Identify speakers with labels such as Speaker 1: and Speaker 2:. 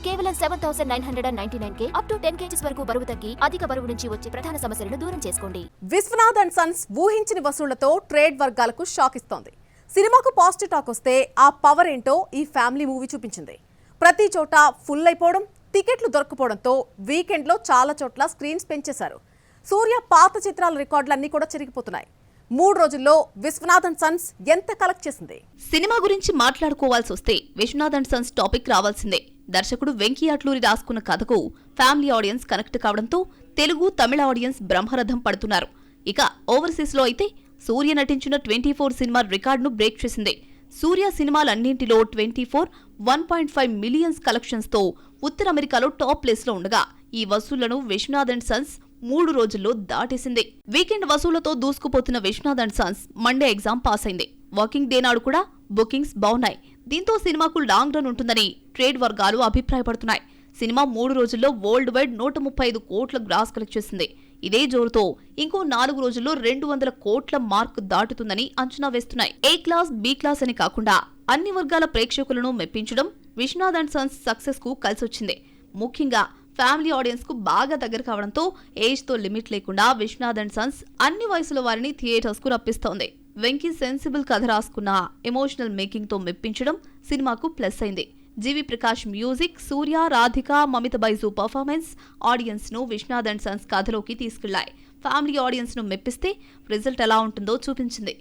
Speaker 1: కేవలం 7,999K up to 10 kgs వరకు బరువు తగ్గి అధిక బరువు నుంచి వచ్చే ప్రధాన సమస్యలను దూరం చేసుకోండి.
Speaker 2: విశ్వనాథ్ అండ్ సన్స్ ఊహించని వసూళ్లతో ట్రేడ్ వర్గాలకు షాక్ ఇస్తోంది. సినిమాకు పాజిటివ్ టాక్ వస్తే ఆ పవర్ ఏంటో ఈ ఫ్యామిలీ మూవీ చూపించింది. ప్రతి చోట ఫుల్ అయిపోవడం, టికెట్లు దొరకపోవడంతో వీకెండ్లో చాలా చోట్ల స్క్రీన్స్ పెంచేశారు. సూర్య పాత చిత్రాల రికార్డులన్నీ కూడా చెరిగిపోతున్నాయి. 3 రోజుల్లో విశ్వనాథ్ అండ్ సన్స్ ఎంత కలెక్ట్ చేసింది?
Speaker 3: సినిమా గురించి మాట్లాడుకోవాల్సి వస్తే విశ్వనాథ్ అండ్ సన్స్ టాపిక్ రావాల్సిందే. దర్శకుడు వెంకీ అట్లూరి రాసుకున్న కథకు ఫ్యామిలీ ఆడియన్స్ కనెక్ట్ కావడంతో తెలుగు, తమిళ ఆడియన్స్ బ్రహ్మరథం పడుతున్నారు. ఇక ఓవర్సీస్ లో అయితే సూర్య నటించిన 24 సినిమా రికార్డును బ్రేక్ చేసింది. సూర్య సినిమాలన్నింటిలో 24 1.5 మిలియన్స్ కలెక్షన్స్ తో ఉత్తర అమెరికాలో టాప్ ప్లేస్ లో ఉండగా ఈ వసూళ్లను విశ్వనాథ్ అండ్ సన్స్ 3 రోజుల్లో దాటేసింది. వీకెండ్ వసూళ్లతో దూసుకుపోతున్న Vishwanath and sons Monday exam pass అయింది. వర్కింగ్ డే నాడు కూడా బుకింగ్స్ బాగున్నాయి. దీంతో సినిమాకు లాంగ్ రన్ ఉంటుందని ట్రేడ్ వర్గాలు అభిప్రాయపడుతున్నాయి. సినిమా 3 రోజుల్లో వరల్డ్ వైడ్ 135 కోట్ల గ్రాస్ కలెక్ట్ చేసింది. ఇదే జోరుతో ఇంకో 4 రోజుల్లో 200 కోట్ల మార్క్ దాటుతుందని అంచనా వేస్తున్నాయి. ఏ క్లాస్, బి క్లాస్ అని కాకుండా అన్ని వర్గాల ప్రేక్షకులను మెప్పించడం విశ్వనాథ్ అండ్ సన్స్ సక్సెస్ కు కలిసొచ్చింది. ముఖ్యంగా ఫ్యామిలీ ఆడియన్స్ కు బాగా దగ్గర కావడంతో ఏజ్ తో లిమిట్ లేకుండా విశ్వనాథ్ అండ్ సన్స్ అన్ని వయసుల వారిని థియేటర్స్ కు రప్పిస్తోంది. వెంకీ సెన్సిబుల్ కథ రాసుకున్న ఎమోషనల్ మేకింగ్ తో మెప్పించడం సినిమాకు ప్లస్ అయింది. జీవి ప్రకాష్ మ్యూజిక్, సూర్య, రాధిక, మమిత బైజు పర్ఫార్మెన్స్ ఆడియన్స్ ను విశ్వనాథ్ అండ్ సన్స్ కథలోకి తీసుకెళ్లాయి. ఫ్యామిలీ ఆడియన్స్ ను మెప్పిస్తే రిజల్ట్ ఎలా ఉంటుందో చూపించింది.